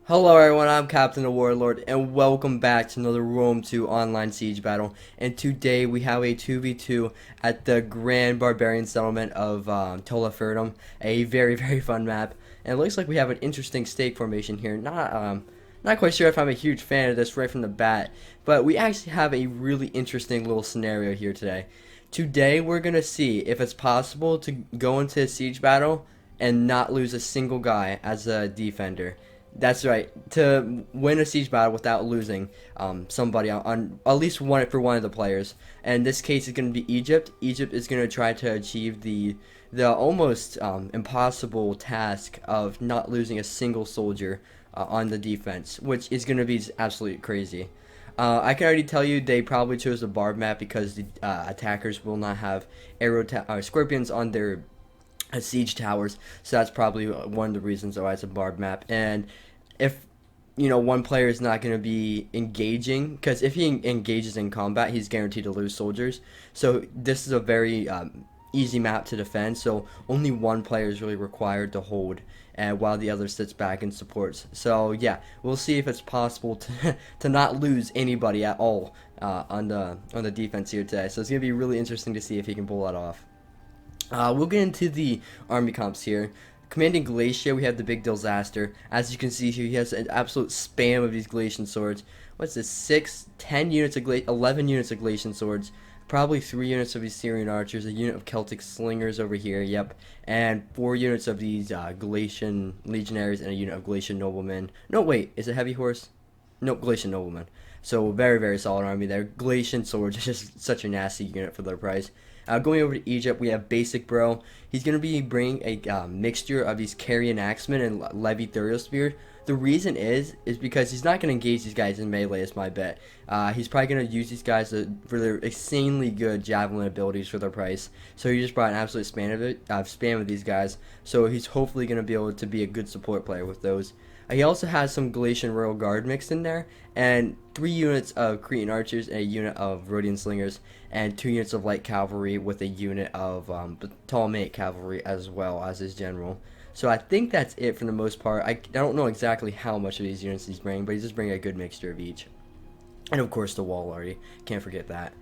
Hello everyone, I'm Captain the Warlord, and welcome back to another Rome 2 online siege battle. And today we have a 2v2 at the Grand Barbarian Settlement of Tolafurdum, a very fun map. And it looks like we have an interesting stake formation here. Not quite sure if I'm a huge fan of this right from the bat, but we actually have a really interesting little scenario here today. Today we're going to see if it's possible to go into a siege battle and not lose a single guy as a defender. That's right. To win a siege battle without losing somebody on at least one for one of the players. And in this case, it's going to be Egypt. Egypt is going to try to achieve the almost impossible task of not losing a single soldier on the defense, which is going to be absolutely crazy. I can already tell you they probably chose the barb map because the attackers will not have scorpions on their siege towers, so that's probably one of the reasons why it's a barb map. And if one player is not going to be engaging, because if he engages in combat, he's guaranteed to lose soldiers. So this is a very easy map to defend. So only one player is really required to hold, and while the other sits back and supports. So yeah, we'll see if it's possible to to not lose anybody at all on the defense here today. So it's gonna be really interesting to see if he can pull that off. We'll get into the army comps here. Commanding Glacia, we have the big disaster. As you can see here, he has an absolute spam of these Galatian swords. What's this? 6, 10 units of 11 units of Galatian swords. Probably 3 units of Assyrian archers, a unit of Celtic slingers over here, yep. And 4 units of these Galatian legionaries and a unit of Galatian noblemen. No, wait, is it heavy horse? Nope, Galatian noblemen. So very solid army there. Galatian swords is just such a nasty unit for their price. Going over to Egypt, we have Basic Bro. He's going to be bringing a mixture of these Carrion Axemen and Levy Thuriospear. The reason is because he's not going to engage these guys in melee, is my bet. He's probably going to use these guys for their insanely good javelin abilities for their price. So he just brought an absolute spam of these guys. So he's hopefully going to be able to be a good support player with those. He also has some Galatian Royal Guard mixed in there, and 3 units of Cretan archers and a unit of Rhodian slingers, and 2 units of light cavalry with a unit of Ptolemaic cavalry as well as his general. So I think that's it for the most part. I don't know exactly how much of these units he's bringing, but he's just bringing a good mixture of each. And of course the wall already. Can't forget that.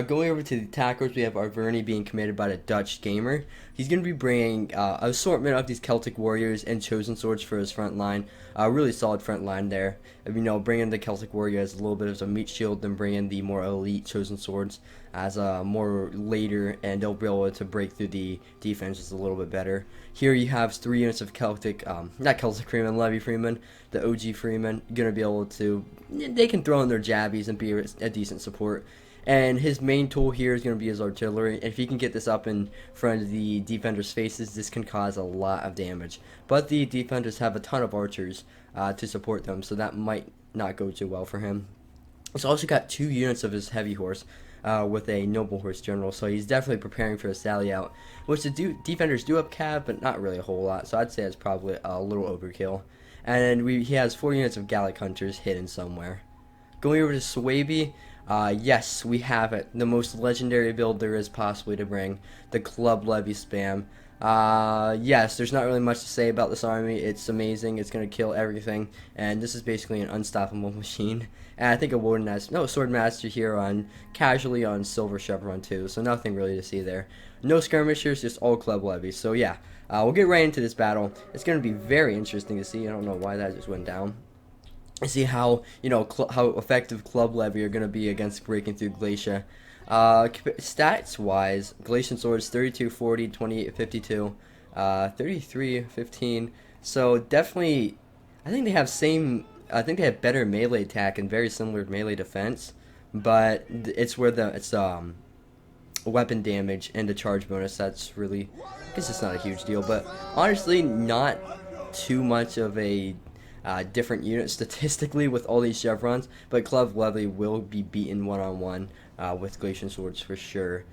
Going over to the attackers, we have Arverni being commanded by the Dutch Gamer. He's going to be bringing an assortment of these Celtic Warriors and Chosen Swords for his front line. Really solid front line there. Bringing the Celtic Warriors as a little bit of a meat shield, then bringing the more elite Chosen Swords as more later, and they'll be able to break through the defenses a little bit better. Here you have 3 units of Celtic, not Celtic Freemen, Levy Freemen, the OG Freemen, going to be able to, they can throw in their jabbies and be a decent support. And his main tool here is going to be his artillery. And if he can get this up in front of the defenders' faces, this can cause a lot of damage. But the defenders have a ton of archers to support them, so that might not go too well for him. He's also got 2 units of his heavy horse with a noble horse general, so he's definitely preparing for a sally out, which the defenders do have cav, but not really a whole lot. So I'd say it's probably a little overkill. And he has 4 units of Gallic hunters hidden somewhere. Going over to Swaby, yes, we have it. The most legendary build there is possibly to bring, the Club Levy spam. Yes, there's not really much to say about this army. It's amazing. It's going to kill everything. And this is basically an unstoppable machine. And I think a Sword Master here casually on Silver Chevron too. So nothing really to see there. No skirmishers, just all Club Levies. So yeah, we'll get right into this battle. It's going to be very interesting to see. I don't know why that just went down. See how how effective Club Levy are going to be against breaking through Glacia. Stats wise, Galatian swords 32, 40, 28, 52, 33, 15. So definitely, I think they have better melee attack and very similar melee defense, but it's where it's weapon damage and the charge bonus that's really, I guess it's not a huge deal, but honestly not too much of a different unit statistically with all these chevrons, but Club Levy will be beaten one-on-one with Galatian swords for sure.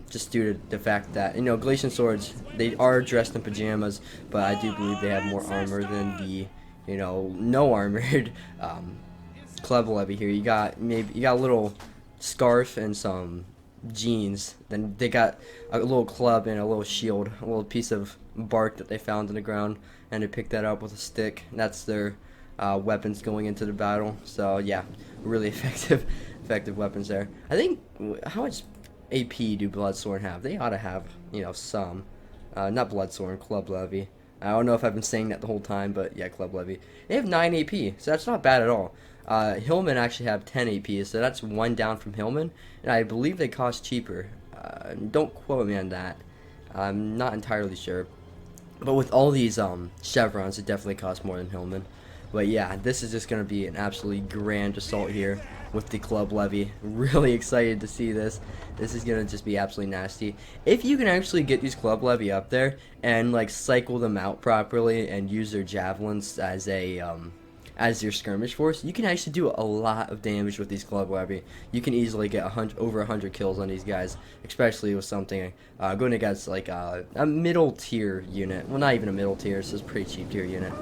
Just due to the fact that Galatian swords, they are dressed in pajamas, but I do believe they have more armor than the no armored Club Levy here. You got a little scarf and some jeans. Then they got a little club and a little shield, a little piece of bark that they found in the ground, and they picked that up with a stick. That's their weapons going into the battle. So yeah, really effective weapons there. I think how much AP do Bloodsworn have? They ought to have, some. Not Bloodsworn, Club Levy. I don't know if I've been saying that the whole time, but yeah, Club Levy. They have 9 AP, so that's not bad at all. Hillman actually have 10 AP, so that's one down from Hillman, and I believe they cost cheaper. Don't quote me on that. I'm not entirely sure. But with all these chevrons, it definitely costs more than Hillman. But yeah, this is just going to be an absolutely grand assault here with the Club Levy. Really excited to see this. This is going to just be absolutely nasty. If you can actually get these Club Levy up there and like cycle them out properly and use their javelins as your skirmish force, you can actually do a lot of damage with these Club Levy. You can easily get over 100 kills on these guys, especially with something going against like a middle tier unit. Well, not even a middle tier, it's a pretty cheap tier unit.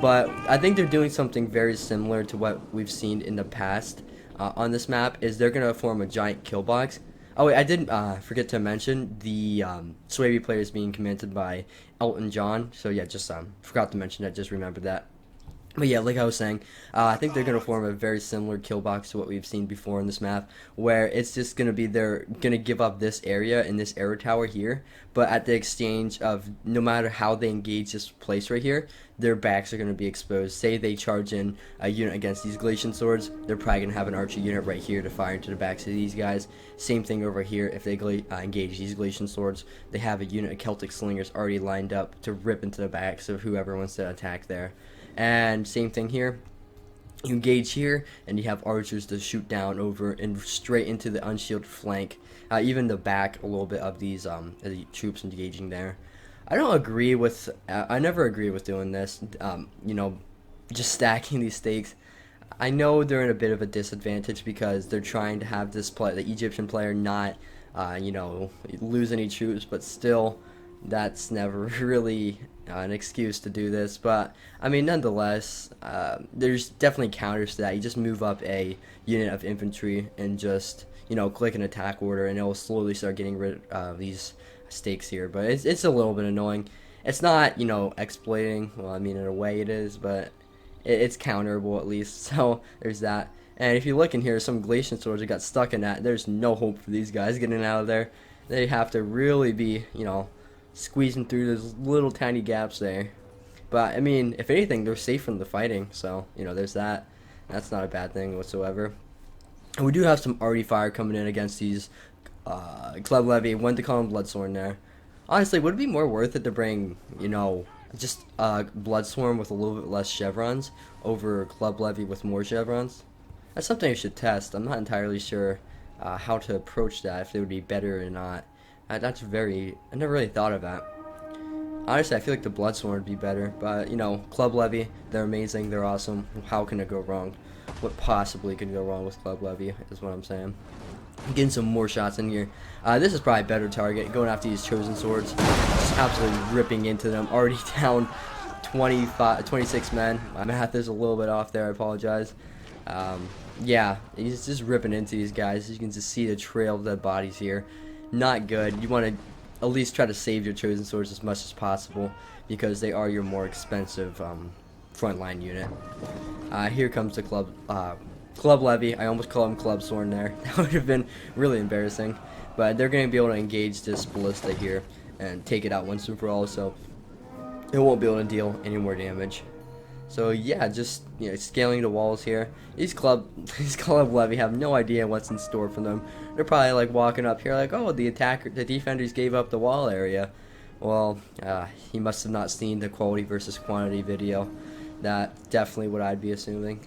But I think they're doing something very similar to what we've seen in the past on this map. Is they're going to form a giant kill box. Oh wait, I didn't forget to mention the Swaby player is being commanded by Elton John. So yeah, just forgot to mention that, just remembered that. But yeah, like I was saying, I think they're going to form a very similar kill box to what we've seen before in this map, where it's just going to be they're going to give up this area in this arrow tower here, but at the exchange of no matter how they engage this place right here, their backs are going to be exposed. Say they charge in a unit against these Glacian swords, they're probably going to have an archer unit right here to fire into the backs of these guys. Same thing over here, if they engage these Glacian swords, they have a unit of Celtic slingers already lined up to rip into the backs of whoever wants to attack there. And same thing here, you engage here and you have archers to shoot down over and straight into the unshielded flank, even the back a little bit of these the troops engaging there. I never agree with doing this, just stacking these stakes. I know they're in a bit of a disadvantage because they're trying to have the Egyptian player not lose any troops, but still that's never really an excuse to do this. But I mean, nonetheless, there's definitely counters to that. You just move up a unit of infantry and just click an attack order, and it will slowly start getting rid of these stakes here. But it's a little bit annoying. It's not exploiting. Well, I mean, in a way it is, but it's counterable at least. So there's that. And if you look in here, some Glacian swords that got stuck in that. There's no hope for these guys getting out of there. They have to really be squeezing through those little tiny gaps there. But I mean, if anything, they're safe from the fighting, so there's that. That's not a bad thing whatsoever. And we do have some arty fire coming in against these Club Levy. When to call them Bloodsworn there. Honestly, would it be more worth it to bring just Bloodsworn with a little bit less chevrons over Club Levy with more chevrons? That's something I should test. I'm not entirely sure how to approach that, if they would be better or not. I never really thought of that. Honestly, I feel like the Bloodsworn would be better, but Club Levy, they're amazing, they're awesome. How can it go wrong? What possibly could go wrong with Club Levy is what I'm saying. Getting some more shots in here. This is probably a better target, going after these Chosen Swords. Just absolutely ripping into them. Already down 26 men. My math is a little bit off there, I apologize. Yeah, he's just ripping into these guys. You can just see the trail of dead bodies here. Not good. You want to at least try to save your Chosen Swords as much as possible because they are your more expensive frontline unit. Here comes the Club Levy. I almost called him Club Sworn there. That would have been really embarrassing. But they're going to be able to engage this ballista here and take it out once and for all, so it won't be able to deal any more damage. So yeah, just scaling the walls here. These Club Levy have no idea what's in store for them. They're probably like walking up here like, oh, the defenders gave up the wall area. Well, he must have not seen the quality versus quantity video. That's definitely what I'd be assuming.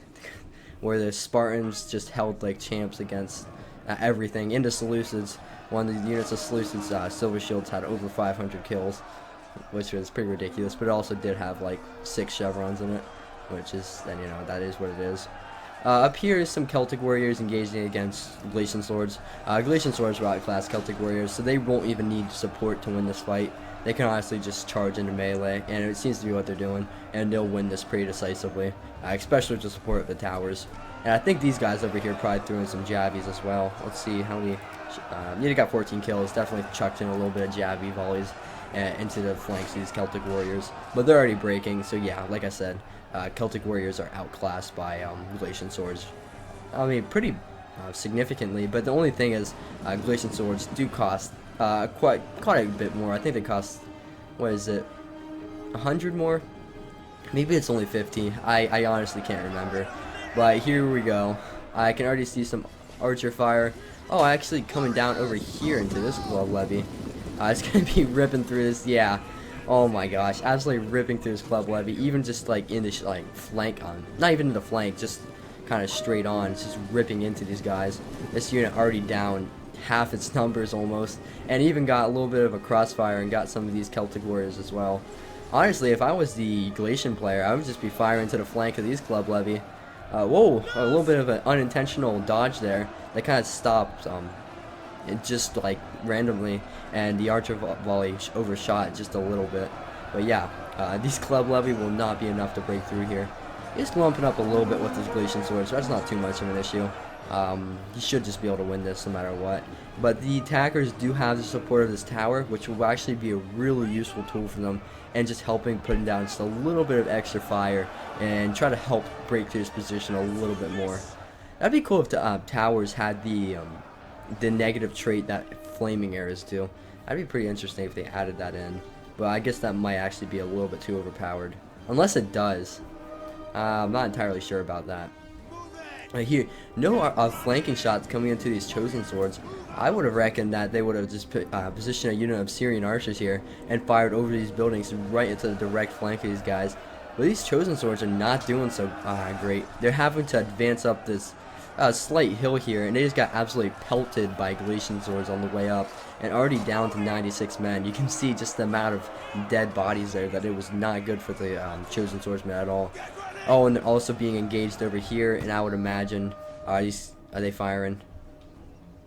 Where the Spartans just held like champs against everything. Into Seleucids, one of the units of Seleucids, Silver Shields had over 500 kills, which was pretty ridiculous, but it also did have like 6 chevrons in it, which is, then that is what it is. Up here is some Celtic Warriors engaging against Glacian Swords. Glacian Swords are outclass Celtic Warriors, so they won't even need support to win this fight. They can honestly just charge into melee, and it seems to be what they're doing, and they'll win this pretty decisively, especially to support the towers. And I think these guys over here probably threw in some jabbies as well. Let's see how many. They got 14 kills, definitely chucked in a little bit of jabby volleys into the flanks of these Celtic Warriors. But they're already breaking, so yeah, like I said, Celtic Warriors are outclassed by Galatian swords. I mean, pretty significantly, but the only thing is Galatian swords do cost quite a bit more. I think they cost, what is it, 100 more? Maybe it's only 50. I honestly can't remember. But here we go. I can already see some archer fire. Oh, actually coming down over here into this club levy. It's going to be ripping through this. Yeah. Oh my gosh. Absolutely ripping through this club levy. Even just like in the like flank on. Not even in the flank. Just kind of straight on. It's just ripping into these guys. This unit already down half its numbers almost. And even got a little bit of a crossfire and got some of these Celtic Warriors as well. Honestly, if I was the Galatian player, I would just be firing to the flank of these club levy. Whoa, a little bit of an unintentional dodge there. That kind of stopped it just like randomly, and the archer volley overshot just a little bit. But yeah, these club levy will not be enough to break through here. He's lumping up a little bit with his Galatian sword, so that's not too much of an issue. He should just be able to win this no matter what. But the attackers do have the support of this tower, which will actually be a really useful tool for them, and just helping putting down just a little bit of extra fire and try to help break through this position a little bit more. That'd be cool if the towers had the negative trait that flaming arrows do. That'd be pretty interesting if they added that in. But I guess that might actually be a little bit too overpowered. Unless it does. I'm not entirely sure about that. Here, no flanking shots coming into these chosen swords. I would have reckoned that they would have just positioned a unit of Syrian archers here and fired over these buildings right into the direct flank of these guys. But these chosen swords are not doing so great. They're having to advance up this slight hill here, and they just got absolutely pelted by Galatian swords on the way up, and already down to 96 men. You can see just the amount of dead bodies there, that it was not good for the chosen swordsmen at all. Oh, and they're also being engaged over here, and I would imagine, are they firing?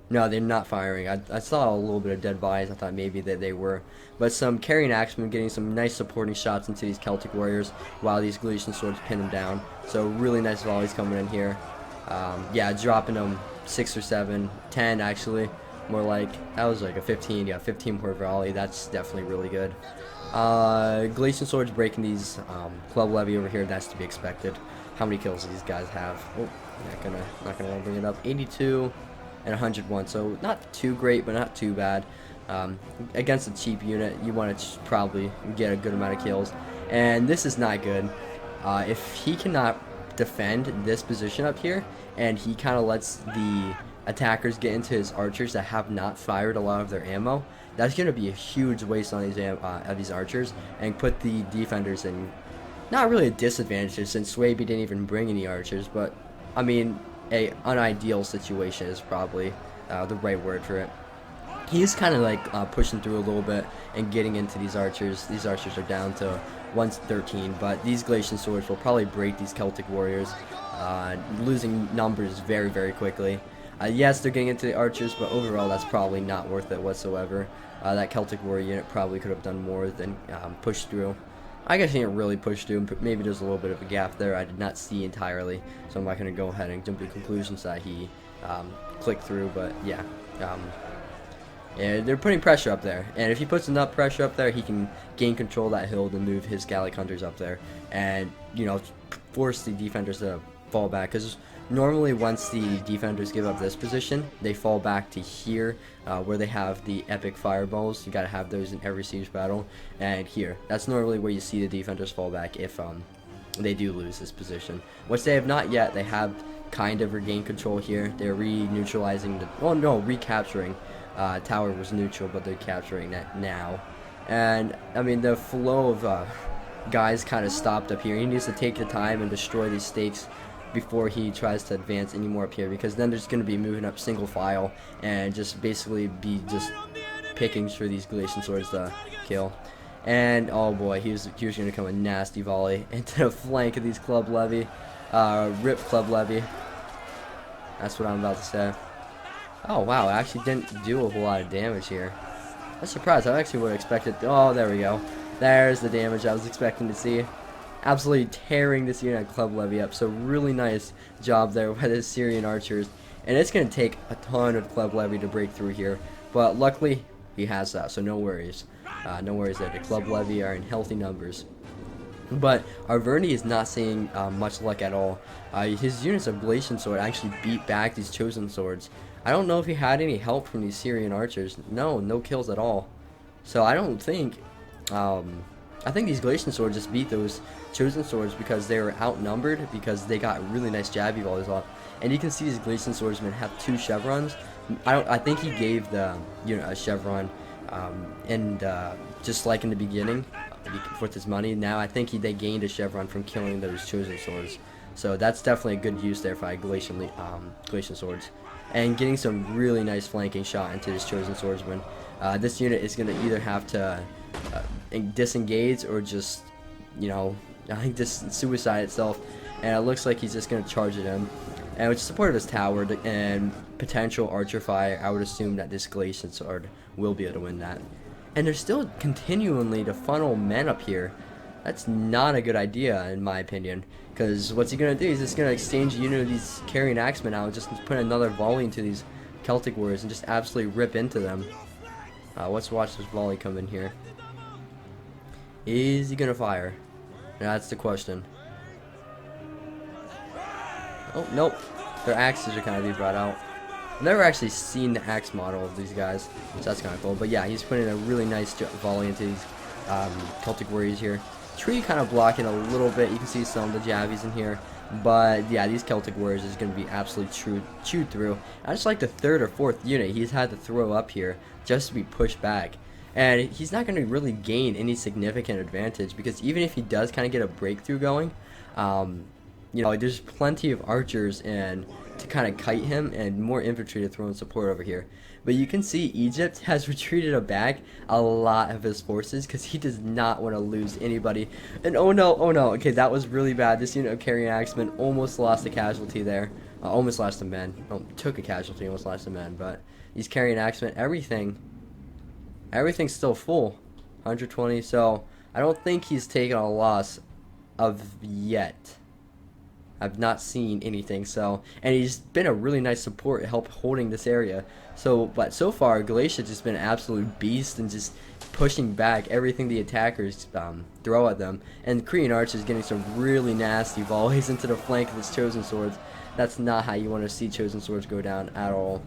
No, they're not firing. I saw a little bit of dead bodies. I thought maybe that they were. But some carrying axemen getting some nice supporting shots into these Celtic Warriors while these Galatian swords pin them down. So really nice volleys coming in here. Yeah, dropping them 6 or 7, 10 actually. More like, that was like a 15, yeah, 15 per volley. That's definitely really good. Galatian swords breaking these club levy over here. That's to be expected. How many kills do these guys have? Oh, not gonna bring it up. 82 and 101. So not too great, but not too bad. Against a cheap unit, you want to probably get a good amount of kills. And this is not good. If he cannot defend this position up here, and he kind of lets the attackers get into his archers that have not fired a lot of their ammo, that's going to be a huge waste on these archers, and put the defenders in not really a disadvantage, since Swaby didn't even bring any archers, but I mean a unideal situation is probably the right word for it. He's kind of like pushing through a little bit and getting into these archers. These archers are down to 113, but these Galatian swords will probably break these Celtic Warriors, losing numbers very, very quickly. Yes, they're getting into the archers, but overall that's probably not worth it whatsoever. That Celtic Warrior unit probably could have done more than push through. I guess he didn't really push through, but maybe there's a little bit of a gap there I did not see entirely, so I'm not going to go ahead and jump to conclusions that he clicked through, but yeah. Yeah, they're putting pressure up there, and if he puts enough pressure up there, he can gain control of that hill to move his Gallic hunters up there, and force the defenders to fall back. Because normally, once the defenders give up this position, they fall back to here, where they have the epic fireballs. You gotta have those in every siege battle, and here, that's normally where you see the defenders fall back if they do lose this position, which they have not yet. They have kind of regained control here. They're recapturing. Tower was neutral, but they're capturing that now. And I mean, the flow of guys kind of stopped up here. He needs to take the time and destroy these stakes before he tries to advance any more up here, because then there's going to be moving up single file and just basically be just picking for these Galatian swords to kill. And oh boy, he was going to come a nasty volley into the flank of these club levy, rip club levy. That's what I'm about to say. Oh wow, it actually didn't do a whole lot of damage here. I'm surprised. I actually would have expected. Oh, there we go. There's the damage I was expecting to see. Absolutely tearing this unit club levy up. So really nice job there by the Syrian archers. And it's going to take a ton of club levy to break through here. But luckily, he has that, so no worries. No worries there. The club levy are in healthy numbers. But Arverni is not seeing much luck at all. His units of Glacian Sword actually beat back these Chosen Swords. I don't know if he had any help from these Syrian archers. No kills at all. So I don't think, I think these Glacian Swords just beat those Chosen Swords because they were outnumbered, because they got really nice jabby volleys off. And you can see these Glacian Swordsmen have 2 chevrons. I think he gave the a chevron, and just like in the beginning, with his money. Now I think they gained a chevron from killing those Chosen Swords. So that's definitely a good use there for Glacian Swords. And getting some really nice flanking shot into this Chosen Swordsman. This unit is going to either have to disengage or just, I think just suicide itself. And it looks like he's just going to charge it in. And with support of his tower and potential archer fire, I would assume that this Glacian Sword will be able to win that. And they're still continually to funnel men up here. That's not a good idea, in my opinion. Because what's he going to do? He's just going to exchange a unit of these carrying axemen out and just put another volley into these Celtic Warriors and just absolutely rip into them. Let's watch this volley come in here. Is he going to fire? That's the question. Oh, nope. Their axes are kind of being brought out. I've never actually seen the axe model of these guys, so that's kind of cool. But yeah, he's putting a really nice volley into these Celtic Warriors here. Tree kind of blocking a little bit. You can see some of the jabbies in here. But yeah, these Celtic Warriors is going to be absolutely chewed through. I just like the 3rd or 4th unit he's had to throw up here just to be pushed back. And he's not going to really gain any significant advantage, because even if he does kind of get a breakthrough going, there's plenty of archers and to kind of kite him, and more infantry to throw in support over here. But you can see Egypt has retreated back a lot of his forces because he does not want to lose anybody. And oh no, okay, that was really bad. This unit of carrying axemen almost lost a casualty there. Almost lost a man. Oh, took a casualty, almost lost a man. But these carrying axemen, everything's still full. 120, so I don't think he's taken a loss of yet. I've not seen anything, and he's been a really nice support, help holding this area. But so far, Galatia's just been an absolute beast and just pushing back everything the attackers throw at them. And Korean archers getting some really nasty volleys into the flank of his Chosen Swords. That's not how you want to see Chosen Swords go down at all.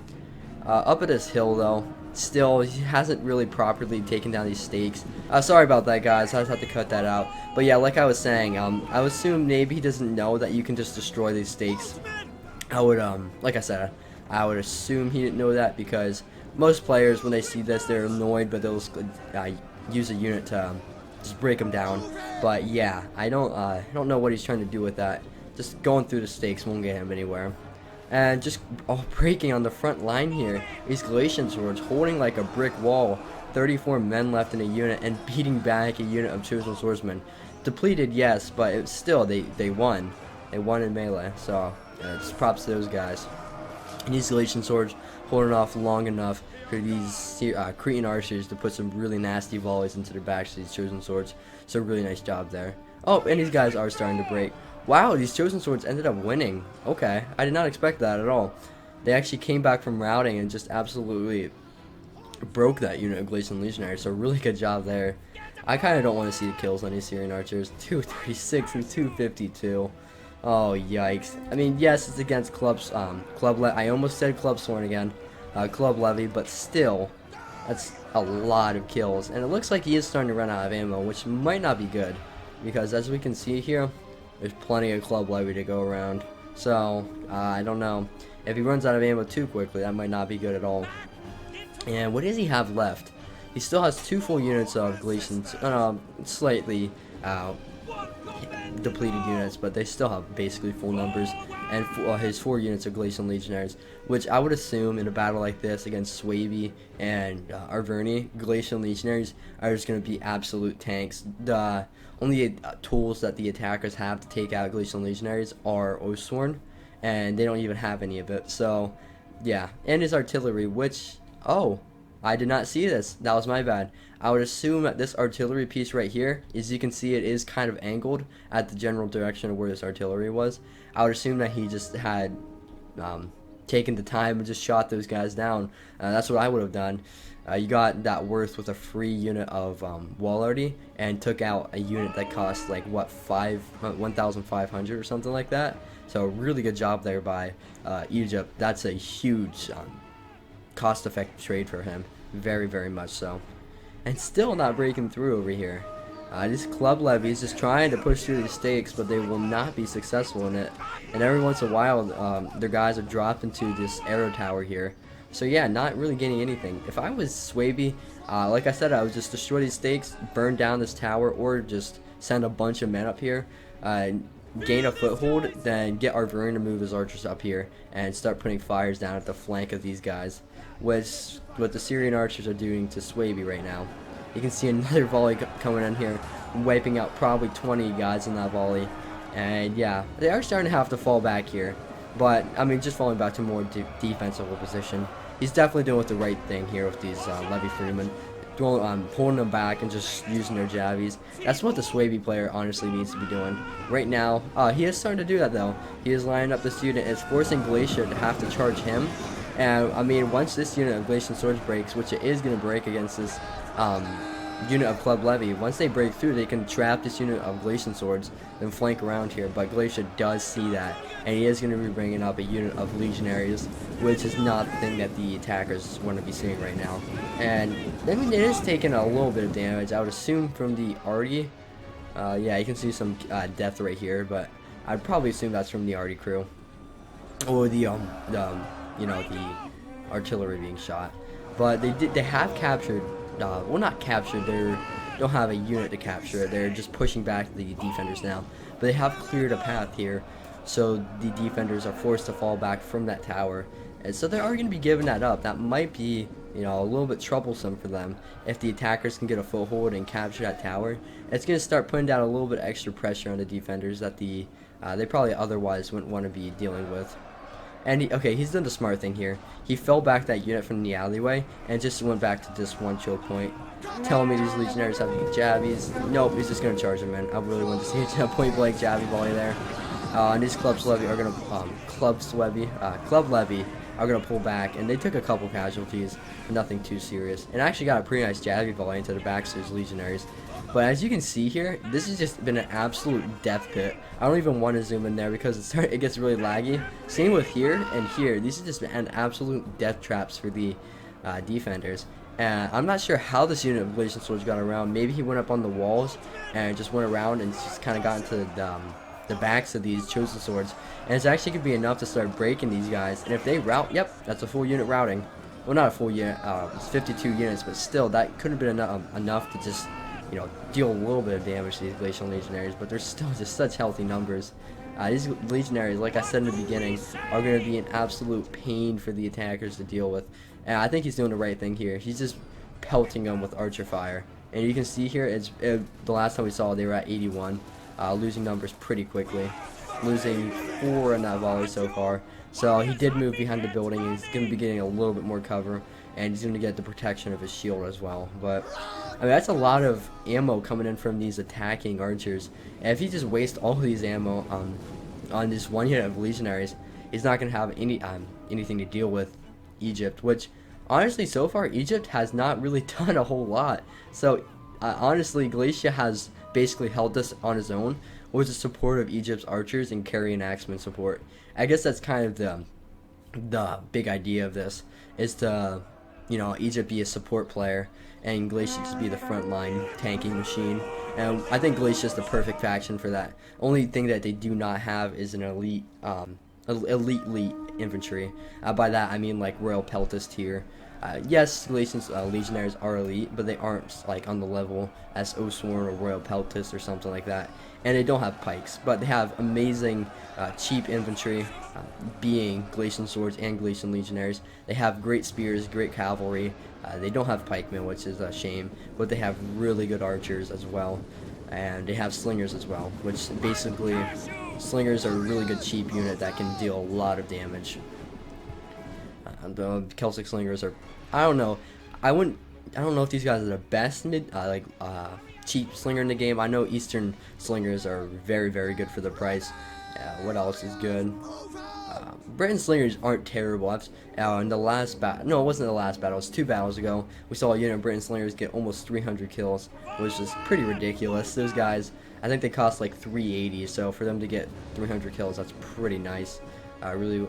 Up at this hill, though, still, he hasn't really properly taken down these stakes. Sorry about that, guys. I just have to cut that out. But yeah, like I was saying, I would assume maybe he doesn't know that you can just destroy these stakes. I would, like I said, I would assume he didn't know that, because most players, when they see this, they're annoyed, but they'll use a unit to just break them down. But yeah, I don't know what he's trying to do with that. Just going through the stakes won't get him anywhere. And just breaking on the front line here, these Glacian Swords holding like a brick wall. 34 men left in a unit and beating back a unit of Chosen Swordsmen. Depleted, yes, but it's still, they won. They won in melee, so it's props to those guys. And these Galatian Swords holding off long enough for these Cretan archers to put some really nasty volleys into their backs to these Chosen Swords. So really nice job there. Oh, and these guys are starting to break. Wow, these Chosen Swords ended up winning. Okay, I did not expect that at all. They actually came back from routing and just absolutely broke that unit of Glacian Legionaries, so really good job there. I kind of don't want to see the kills on these Syrian archers. 236 and 252. Oh, yikes. I mean, yes, it's against I almost said Club Sworn again. Club Levy, but still, that's a lot of kills. And it looks like he is starting to run out of ammo, which might not be good, because as we can see here, there's plenty of Club Levy to go around. So, I don't know. If he runs out of ammo too quickly, that might not be good at all. And what does he have left? He still has 2 full units of Glacians, slightly depleted units, but they still have basically full numbers, and his 4 units of Glacian Legionaries, which I would assume in a battle like this against Swaby and Arverni, Glacian Legionaries are just going to be absolute tanks. The only tools that the attackers have to take out Glacian Legionaries are Oathsworn, and they don't even have any of it. So yeah, and his artillery, which, oh, I did not see this. That was my bad. I would assume that this artillery piece right here, as you can see, it is kind of angled at the general direction of where this artillery was. I would assume that he just had taken the time and just shot those guys down. That's what I would have done. You got that worth with a free unit of wall arty and took out a unit that cost like what 1,500 or something like that. So really good job there by Egypt. That's a huge cost-effective trade for him, very much so. And still not breaking through over here. This club levy is just trying to push through these stakes, but they will not be successful in it. And every once in a while, their guys are dropped into this arrow tower here. So yeah, not really getting anything. If I was Swaby, like I said, I would just destroy these stakes, burn down this tower, or just send a bunch of men up here, gain a foothold, then get Arvurian to move his archers up here and start putting fires down at the flank of these guys, which what the Syrian archers are doing to Swaby right now. You can see another volley coming in here, wiping out probably 20 guys in that volley. And yeah, they are starting to have to fall back here. But, I mean, just falling back to more defensive position. He's definitely doing the right thing here with these Levy Freemen. Pulling them back and just using their jabbies. That's what the Swaby player honestly needs to be doing. Right now, he is starting to do that though. He is lining up this unit. It's forcing Glacier to have to charge him. And, I mean, once this unit of Glacian Swords breaks, which it is going to break against this unit of Club Levy, once they break through, they can trap this unit of Glacian Swords and flank around here. But Glacier does see that, and he is going to be bringing up a unit of Legionaries, which is not the thing that the attackers want to be seeing right now. And, I mean, it is taking a little bit of damage, I would assume, from the Arty. Yeah, you can see some death right here, but I'd probably assume that's from the Arty crew. Or the you know, the artillery being shot. But they have captured, well, not captured, they don't have a unit to capture it. They're just pushing back the defenders now. But they have cleared a path here, so the defenders are forced to fall back from that tower. And so they are going to be giving that up. That might be, you know, a little bit troublesome for them. If the attackers can get a foothold and capture that tower, it's going to start putting down a little bit extra pressure on the defenders that they probably otherwise wouldn't want to be dealing with. And he's done the smart thing here. He fell back that unit from the alleyway and just went back to this one choke point. Telling me these legionaries have jabbies. Nope, he's just gonna charge them in. I really want to see a point blank jabby volley there. And these Club Levy are gonna Club Levy are gonna pull back, and they took a couple casualties, nothing too serious. And actually got a pretty nice jabby volley into the backs of these legionaries. But as you can see here, this has just been an absolute death pit. I don't even want to zoom in there because it gets really laggy. Same with here and here. These have just been absolute death traps for the defenders. And I'm not sure how this unit of Glacian Swords got around. Maybe he went up on the walls and just went around and just kind of got into the backs of these Chosen Swords. And it's actually going to be enough to start breaking these guys. And if they rout, yep, that's a full unit routing. Well, not a full unit, it's 52 units, but still, that couldn't have been enough to just, you know, deal a little bit of damage to these Glacial Legionaries, but they're still just such healthy numbers. These Legionaries, like I said in the beginning, are going to be an absolute pain for the attackers to deal with. And I think he's doing the right thing here. He's just pelting them with archer fire. And you can see here, the last time we saw, they were at 81, losing numbers pretty quickly. Losing 4 in that volley so far. So he did move behind the building, and he's going to be getting a little bit more cover, and he's going to get the protection of his shield as well. But I mean, that's a lot of ammo coming in from these attacking archers. And if he just wastes all of these ammo on this one unit of legionaries, he's not going to have anything to deal with Egypt. Which, honestly, so far Egypt has not really done a whole lot. So honestly, Glacia has basically held this on his own with the support of Egypt's archers and carry and axeman support. I guess that's kind of the big idea of this, is to, you know, Egypt be a support player and Glacia just be the frontline tanking machine. And I think Glacia is the perfect faction for that. Only thing that they do not have is an elite infantry. By that I mean like Royal Peltist tier. Yes, Glacian's legionaries are elite, but they aren't like on the level as Osworn or Royal Peltist or something like that. And they don't have pikes, but they have amazing cheap infantry, being Glacian Swords and Glacian Legionaries. They have great spears, great cavalry. They don't have pikemen, which is a shame, but they have really good archers as well. And they have slingers as well, which basically, slingers are a really good cheap unit that can deal a lot of damage. The Celtic slingers are, I don't know if these guys are the best cheap slinger in the game. I know Eastern slingers are very, very good for the price. What else is good? Britain Slingers aren't terrible. In the last battle, no, it wasn't the last battle. It was 2 battles ago. We saw a unit of Britain Slingers get almost 300 kills, which is pretty ridiculous. Those guys, I think they cost like 380. So for them to get 300 kills, that's pretty nice. Really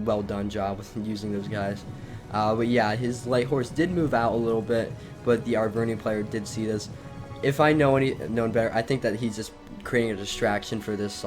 well done job with using those guys. But yeah, his light horse did move out a little bit, but the Arvernian player did see this. If I known better, I think that he's just creating a distraction for this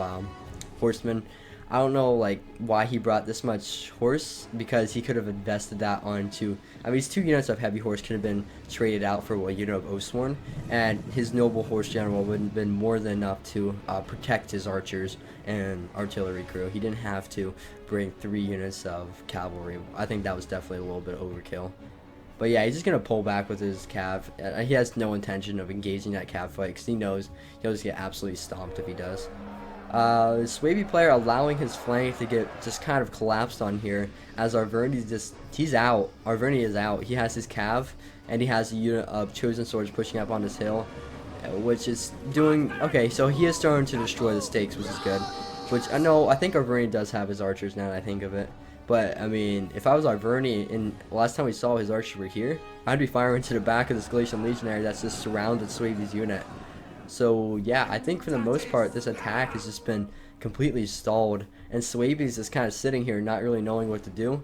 horseman. I don't know like why he brought this much horse, because he could have invested that onto, I mean, these 2 units of heavy horse could have been traded out for a unit of Oathsworn, and his noble horse general would have been more than enough to protect his archers and artillery crew. He didn't have to bring 3 units of cavalry. I think that was definitely a little bit overkill. But yeah, he's just going to pull back with his cav. He has no intention of engaging that cav fight, because he knows he'll just get absolutely stomped if he does. The Swaby player allowing his flank to get just kind of collapsed on here, as he's out. Arverni is out. He has his cav, and he has a unit of chosen swords pushing up on this hill, which is doing okay. So he is starting to destroy the stakes, which is good. Which I think Arverni does have his archers now that I think of it. But I mean, if I was Arverni, and last time we saw his archers were here, I'd be firing to the back of this Galatian legionary that's just surrounded Swaby's unit. So yeah, I think for the most part this attack has just been completely stalled, and Swaby's just kind of sitting here not really knowing what to do.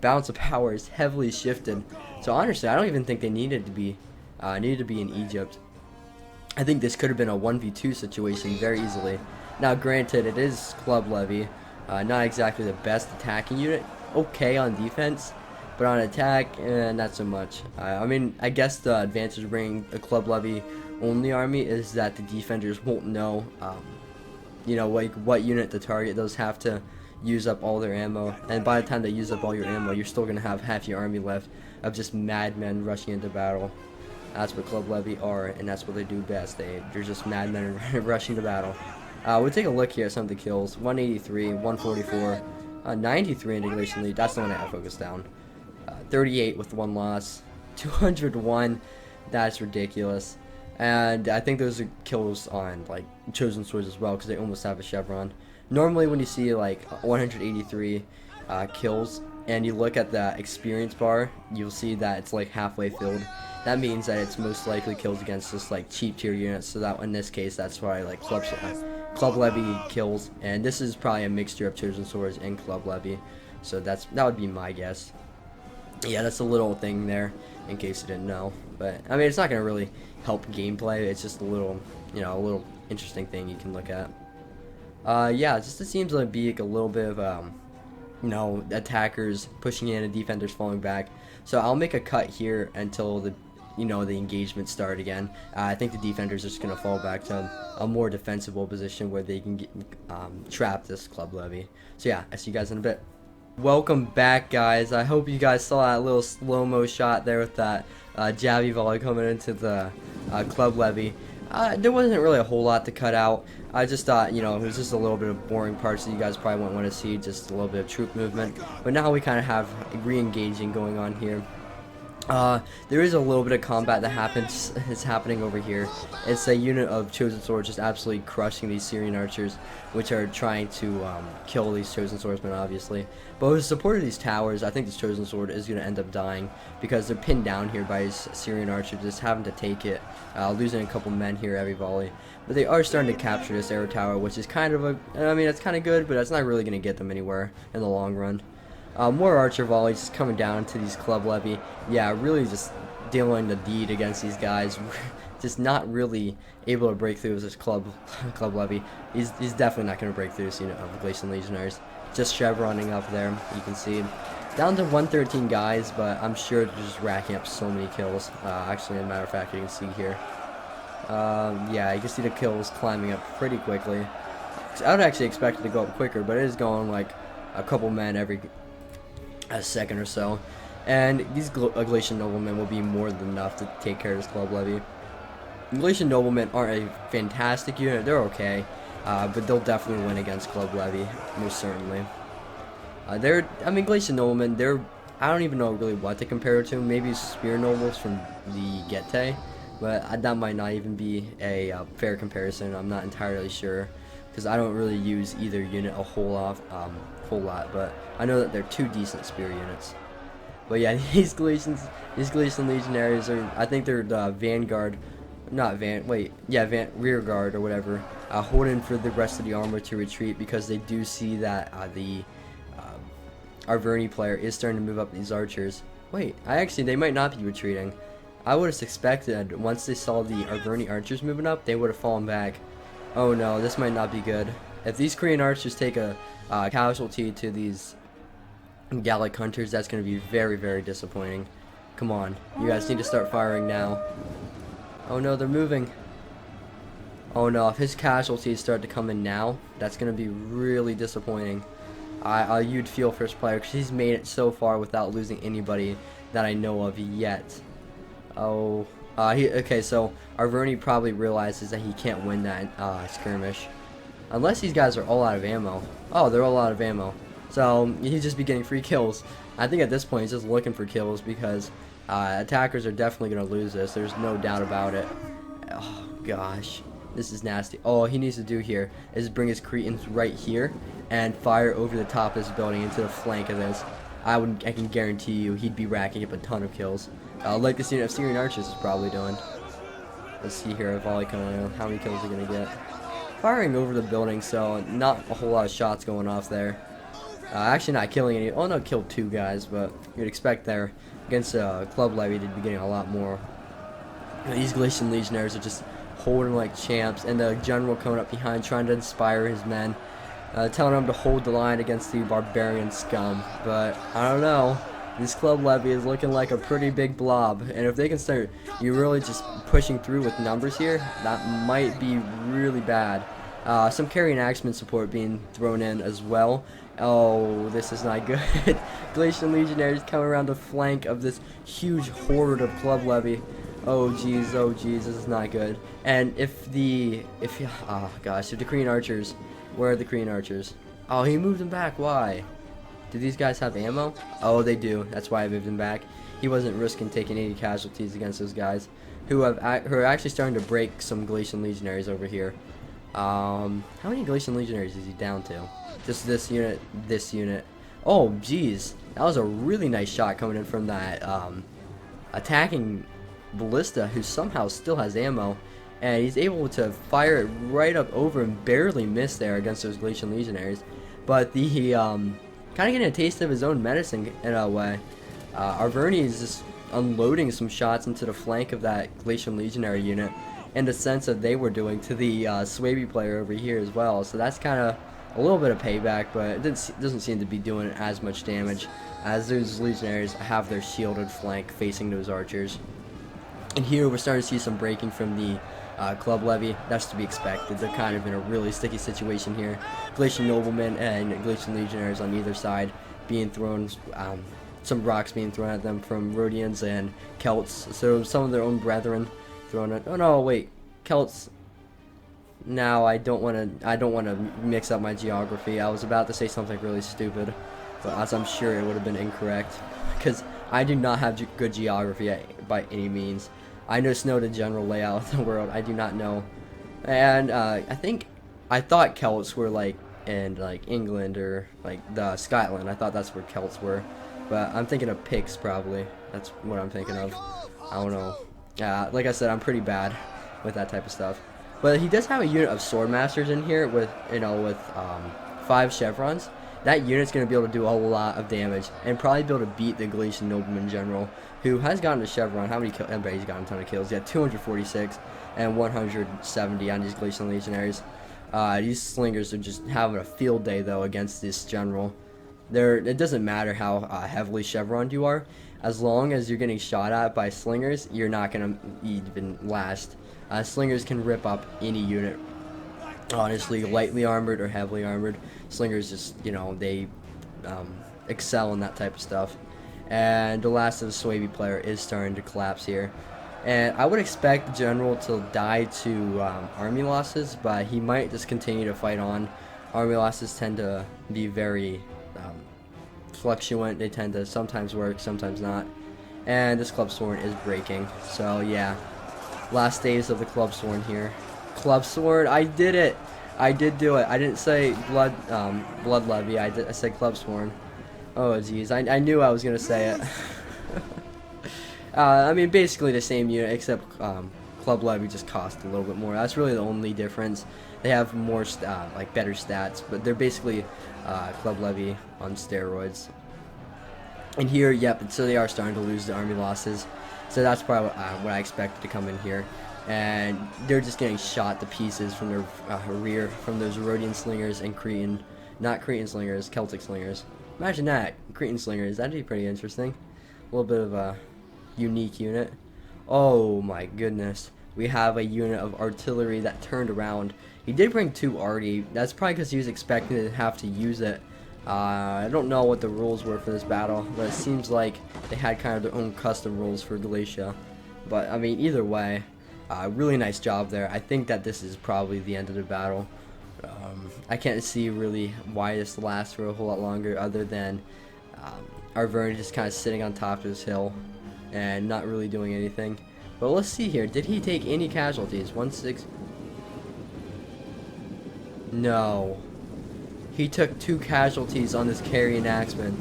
Balance of power is heavily shifted, so honestly I don't even think they needed to be in Egypt. I think this could have been a 1v2 situation very easily. Now granted, it is club levy, not exactly the best attacking unit, okay on defense, but on attack, not so much. I mean, I guess the advantage of bringing a club levy only army is that the defenders won't know, you know, like what unit to target. Those have to use up all their ammo, and by the time they use up all your ammo, you're still gonna have half your army left of just madmen rushing into battle. That's what club levy are, and that's what they do best. They're just madmen rushing to battle. We'll take a look here at some of the kills. 183, 144, 93 in the Galatian lead. That's the one I focused down. 38 with 1 loss, 201. That's ridiculous. And I think those are kills on like chosen swords as well, because they almost have a chevron. Normally when you see like 183 kills and you look at the experience bar, you'll see that it's like halfway filled. That means that it's most likely kills against just like cheap tier units, so that in this case that's why like club levy kills, and this is probably a mixture of chosen swords and club levy, so that would be my guess. Yeah, that's a little thing there in case you didn't know, but I mean it's not gonna really help gameplay. It's just a little, you know, a little interesting thing you can look at. Yeah, just it seems like be like a little bit of you know, attackers pushing in and defenders falling back. So I'll make a cut here until the, you know, the engagement start again. I think the defenders are just gonna fall back to a more defensible position where they can get, trap this club levy. So yeah, I'll see you guys in a bit. Welcome back, guys. I hope you guys saw that little slow-mo shot there with that jabby volley coming into the club levy. There wasn't really a whole lot to cut out. I just thought, you know, it was just a little bit of boring parts that you guys probably wouldn't want to see, just a little bit of troop movement. But now we kind of have re-engaging going on here. There is a little bit of combat that is happening over here. It's a unit of chosen swords just absolutely crushing these Syrian archers, which are trying to kill these chosen swordsmen, obviously. But with the support of these towers, I think this chosen sword is going to end up dying, because they're pinned down here by these Syrian archers, just having to take it, losing a couple men here every volley. But they are starting to capture this arrow tower, which is kind of I mean, it's kind of good, but it's not really going to get them anywhere in the long run. More archer volleys just coming down to these club levy. Yeah, really just dealing the deed against these guys. Just not really able to break through with this club levy. He's definitely not going to break through this unit of Galatian legionaries. Just chevroning up there, you can see. Down to 113 guys, but I'm sure they're just racking up so many kills. Actually, as a matter of fact, you can see here. Yeah, you can see the kills climbing up pretty quickly. I would actually expect it to go up quicker, but it is going like a couple men every a second or so, and these Galatian noblemen will be more than enough to take care of this club levy. Galatian noblemen aren't a fantastic unit, they're okay, but they'll definitely win against club levy, most certainly. I mean, Galatian noblemen, I don't even know really what to compare it to. Maybe spear nobles from the Getae, but that might not even be a fair comparison. I'm not entirely sure. because I don't really use either unit a whole lot, but I know that they're two decent spear units. But yeah, these Galatian legionaries are, I think they're the vanguard, rear guard or whatever, holding for the rest of the armor to retreat, because they do see that the Arverni player is starting to move up these archers. Wait, they might not be retreating. I would have expected once they saw the Arverni archers moving up, they would have fallen back. Oh no, this might not be good. If these Korean archers take a casualty to these Gallic hunters, that's going to be very, very disappointing. Come on, you guys need to start firing now. Oh no, they're moving. Oh no, if his casualties start to come in now, that's going to be really disappointing. You'd feel for his player, because he's made it so far without losing anybody that I know of yet. Oh, okay, so Arverni probably realizes that he can't win that skirmish. Unless these guys are all out of ammo. Oh, they're all out of ammo. So he's just be getting free kills. I think at this point he's just looking for kills, because attackers are definitely going to lose this. There's no doubt about it. Oh, gosh. This is nasty. All he needs to do here is bring his Cretans right here and fire over the top of this building into the flank of this. I can guarantee you he'd be racking up a ton of kills. Like this unit of Syrian archers is probably doing. Let's see here if how many kills they're going to get. Firing over the building, so not a whole lot of shots going off there. Actually not killing any. Oh no, killed 2 guys, but you'd expect there against a club levy to be getting a lot more. These Galatian legionaries are just holding like champs, and the general coming up behind trying to inspire his men, telling them to hold the line against the barbarian scum. But I don't know, this club levy is looking like a pretty big blob, and if they can start really just pushing through with numbers here, that might be really bad. Some carrying axeman support being thrown in as well. Oh, this is not good. Galatian legionaries coming around the flank of this huge horde of club levy. Oh jeez, this is not good. And if the Korean archers, where are the Korean archers? Oh, he moved them back. Why? Do these guys have ammo? Oh, they do. That's why I moved them back. He wasn't risking taking any casualties against those guys, who are actually starting to break some Galatian legionaries over here. How many Galatian legionaries is he down to? Just this unit, this unit. Oh, jeez. That was a really nice shot coming in from that attacking ballista, who somehow still has ammo, and he's able to fire it right up over and barely miss there against those Galatian legionaries. But the kind of getting a taste of his own medicine in a way. Arverni is just unloading some shots into the flank of that Galatian legionary unit, in the sense that they were doing to the Swaby player over here as well. So that's kind of a little bit of payback, but it doesn't seem to be doing as much damage, as those legionaries have their shielded flank facing those archers. And here we're starting to see some breaking from the club levy. That's to be expected. They're kind of in a really sticky situation here. Galatian noblemen and Galatian legionaries on either side being thrown, some rocks being thrown at them from Rhodians and Celts. So some of their own brethren thrown at. Oh no, wait, Celts. Now I don't want to mix up my geography. I was about to say something really stupid, but as I'm sure it would have been incorrect, because I do not have good geography by any means. I just know the general layout of the world. I do not know. And I thought Celts were like in like England or like the Scotland. I thought that's where Celts were, but I'm thinking of Picts probably. That's what I'm thinking of. I don't know. Like I said, I'm pretty bad with that type of stuff. But he does have a unit of swordmasters in here with 5 chevrons. That unit's going to be able to do a lot of damage and probably be able to beat the Galatian nobleman general, who has gotten a chevron. How many kills? I bet he's gotten a ton of kills. He had 246 and 170 on these Galatian legionaries. These slingers are just having a field day though against this general. It doesn't matter how heavily chevroned you are, as long as you're getting shot at by slingers, you're not going to even last. Slingers can rip up any unit. Honestly, lightly armored or heavily armored, slingers just, they excel in that type of stuff. And the last of the Swaby player is starting to collapse here. And I would expect the general to die to army losses, but he might just continue to fight on. Army losses tend to be very fluctuant. They tend to sometimes work, sometimes not. And this Club Sworn is breaking. So yeah, last days of the Club Sworn here. Club Sword, I did it! I did do it. I didn't say blood levy. I said club sworn. Oh jeez, I knew I was gonna say it. I mean, basically the same unit, except club levy just cost a little bit more. That's really the only difference. They have more like better stats, but they're basically club levy on steroids. And here, yep, so they are starting to lose the army losses. So that's probably what I expected to come in here. And they're just getting shot to pieces from their rear, from those Rhodian slingers and not Cretan slingers, Celtic slingers. Imagine that, Cretan slingers, that'd be pretty interesting. A little bit of a unique unit. Oh my goodness. We have a unit of artillery that turned around. He did bring 2 arty. That's probably because he was expecting to have to use it. I don't know what the rules were for this battle, but it seems like they had kind of their own custom rules for Galicia. But I mean, either way, really nice job there. I think that this is probably the end of the battle. I can't see really why this lasts for a whole lot longer, other than Arverni just kind of sitting on top of this hill and not really doing anything. But let's see here. Did he take any casualties? 1-6. No. He took 2 casualties on this carrying axeman.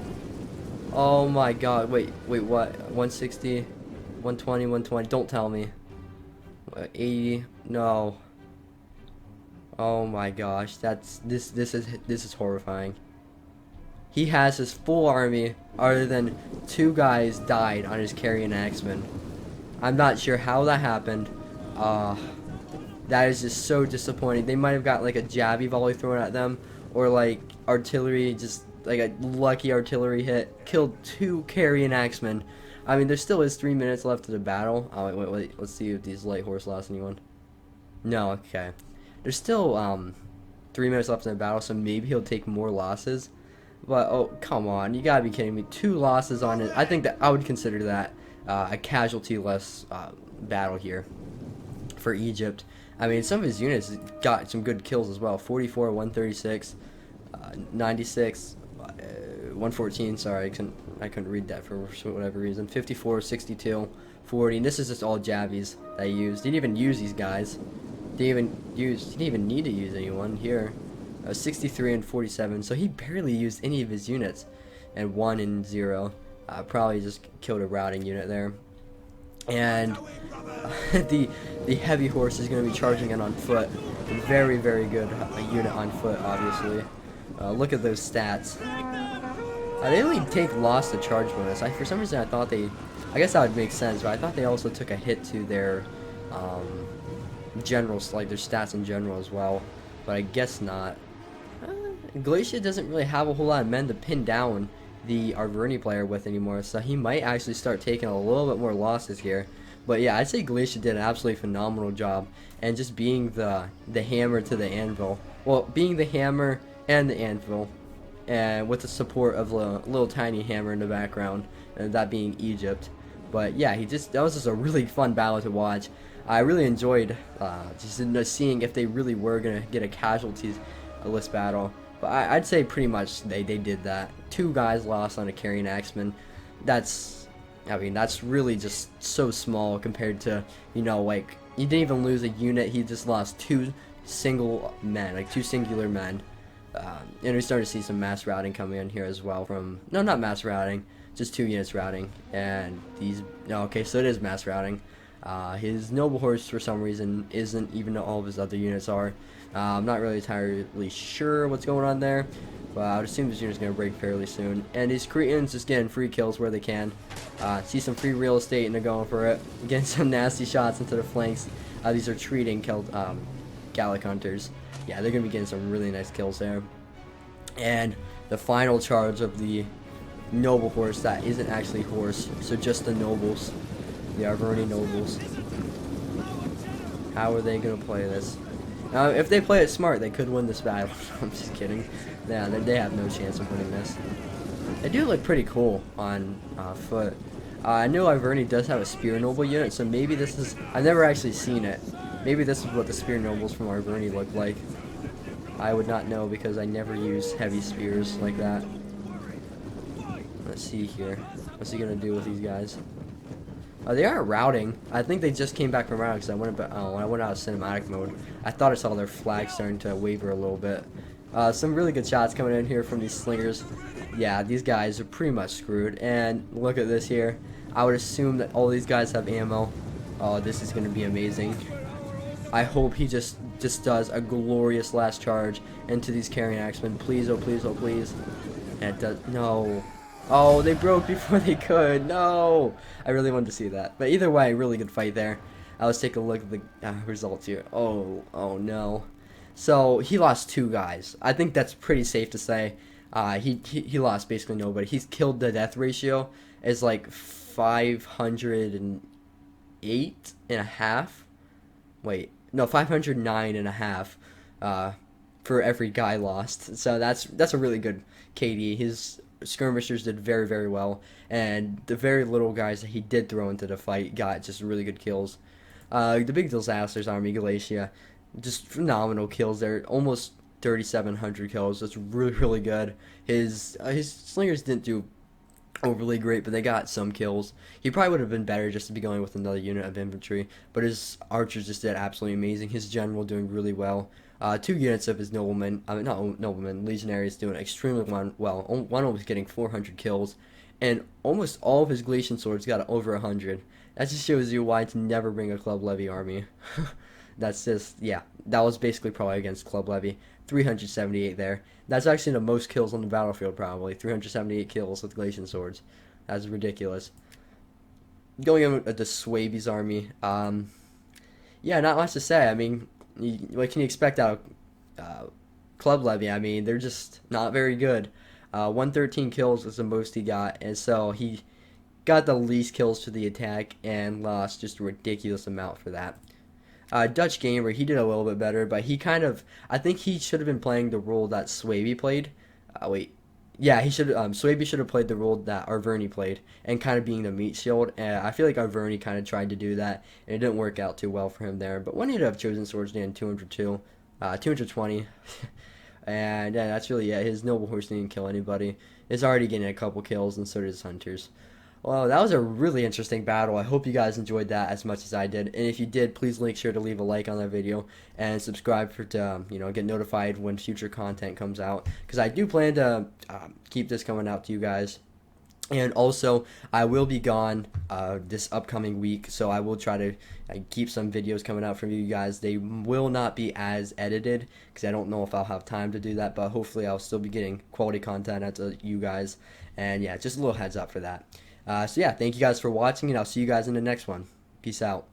Oh my god. Wait, what? 160? 120, 120. Don't tell me. 80. No. Oh my gosh. This is horrifying. He has his full army, other than 2 guys died on his carrying axeman. I'm not sure how that happened. That is just so disappointing. They might have got like a jabby volley thrown at them, or like artillery, just like a lucky artillery hit, killed 2 carrying axemen. I mean, there still is 3 minutes left of the battle. Oh, wait, let's see if these light horse lost anyone. No, okay. There's still 3 minutes left in the battle, so maybe he'll take more losses. But oh, come on, you gotta be kidding me. 2 losses on it. I think that I would consider that a casualty-less battle here for Egypt. I mean, some of his units got some good kills as well. 44, 136, 96, 114. Sorry, I couldn't read that for whatever reason. 54, 62, 40. And this is just all jabbies that he used. Didn't even use these guys. Didn't even need to use anyone here. 63 and 47. So he barely used any of his units. And 1 and 0. Probably just killed a routing unit there. And the heavy horse is going to be charging in on foot. Very, very good unit on foot, obviously. Look at those stats. They only take loss to charge bonus. For some reason I thought I guess that would make sense, but I thought they also took a hit to their generals, like their stats in general as well. But I guess not. Galicia doesn't really have a whole lot of men to pin down the Arverni player with anymore, so he might actually start taking a little bit more losses here. But yeah, I'd say Galicia did an absolutely phenomenal job, and just being the hammer to the anvil. Well, being the hammer and the anvil, and with the support of a little tiny hammer in the background, and that being Egypt. But yeah, that was just a really fun battle to watch. I really enjoyed just seeing if they really were gonna get a casualties list battle. But I'd say pretty much they did that. 2 guys lost on a carrying axeman. I mean, that's really just so small compared to, you know, like, he didn't even lose a unit. He just lost 2 single men, like 2 singular men. And we started to see some mass routing coming in here as well from, no, not mass routing, just 2 units routing. And okay, so it is mass routing. His noble horse, for some reason, isn't, even though all of his other units are. I'm not really entirely sure what's going on there, but I would assume this unit's going to break fairly soon. And these Cretans just getting free kills where they can. See some free real estate and they're going for it. Getting some nasty shots into the flanks. These are treating Gallic hunters. Yeah, they're going to be getting some really nice kills there. And the final charge of the noble horse that isn't actually horse, so just the nobles. The Arverni nobles. How are they going to play this? If they play it smart, they could win this battle. I'm just kidding. Yeah, they have no chance of winning this. They do look pretty cool on foot. I know Arverni does have a spear noble unit, so maybe this is... I've never actually seen it. Maybe this is what the spear nobles from Arverni look like. I would not know because I never use heavy spears like that. Let's see here. What's he going to do with these guys? They are routing. I think they just came back from routing because when I went out of cinematic mode, I thought I saw their flag starting to waver a little bit. Some really good shots coming in here from these slingers. Yeah, these guys are pretty much screwed. And look at this here. I would assume that all these guys have ammo. Oh, this is going to be amazing. I hope he just does a glorious last charge into these carrying axemen. Please, oh please, oh please. And it does. No. Oh, they broke before they could. No. I really wanted to see that. But either way, really good fight there. Let's take a look at the results here. Oh no. So he lost 2 guys. I think that's pretty safe to say. He lost basically nobody. He's killed. The death ratio is like 508 and a half. Wait, no, 509 and a half for every guy lost. So that's a really good KD. His skirmishers did very, very well, and the very little guys that he did throw into the fight got just really good kills. The big disasters army, Galatia, just phenomenal kills there. Almost 3,700 kills. That's really, really good. His slingers didn't do overly great, but they got some kills. He probably would have been better just to be going with another unit of infantry, but his archers just did absolutely amazing. His general doing really well. 2 units of his noblemen, not noblemen, legionaries doing extremely well. One was getting 400 kills, and almost all of his Galatian swords got over 100. That just shows you why to never bring a club levy army. That's just, yeah, that was basically probably against club levy. 378 there. That's actually the most kills on the battlefield, probably. 378 kills with Galatian swords. That's ridiculous. Going in with the Swabi's army. Yeah, not much to say. I mean, what can you expect out of club levy? I mean, they're just not very good. 113 kills was the most he got, and so he got the least kills to the attack and lost just a ridiculous amount for that. Dutch Gamer, he did a little bit better, but I think he should have been playing the role that Swaby played. Swaby should have played the role that Arverni played, and kind of being the meat shield. And I feel like Arverni kind of tried to do that, and it didn't work out too well for him there. But one unit of Chosen Swords did 202, 220, and yeah, that's really it. His Noble Horse didn't kill anybody. It's already getting a couple kills, and so did his Hunters. Well, that was a really interesting battle. I hope you guys enjoyed that as much as I did. And if you did, please make sure to leave a like on that video and subscribe to get notified when future content comes out. Because I do plan to keep this coming out to you guys. And also, I will be gone this upcoming week, so I will try to keep some videos coming out from you guys. They will not be as edited, because I don't know if I'll have time to do that, but hopefully I'll still be getting quality content out to you guys. And yeah, just a little heads up for that. So yeah, thank you guys for watching, and I'll see you guys in the next one. Peace out.